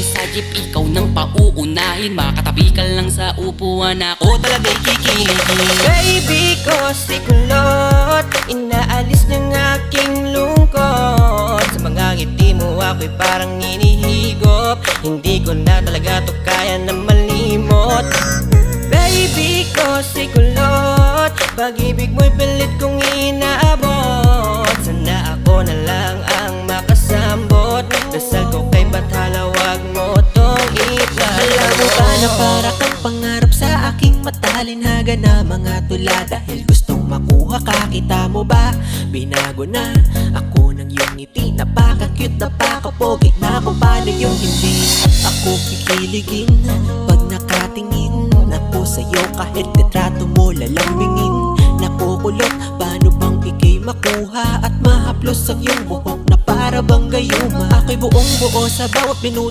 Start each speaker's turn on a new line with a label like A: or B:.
A: sa jeep, ikaw nang pauunahin. Makatabi ka lang sa upuan, ako talaga'y kikiligin.
B: Baby ko si kulot, inaalis ng aking lungkot. Sa mga ngiti mo ako'y parang inihigop, hindi ko na talaga to kaya na malimot. Baby ko si kulot, pag-ibig mo'y pilit kong inaabot. Sana ako na lang ang makasambot, dasal ko kay Bathala, wag mo tong ipalamot.
C: Alam mo ba na para kang pangarap sa aking matalinhaga na mga tula. Dahil gustong makuha ka, kita mo ba? Binago na ako ng iyong ngiti, napaka-cute, napaka-pogi na kung paano yung hindi ako kikiligin. Pag nakatingin ako sa'yo, kahit litrato mo lalambingin. Nakukulot, paano bang ikay makuha at mahaplos ang iyong buhok na para bang gayuma? Ako'y buong buo sa bawat minuto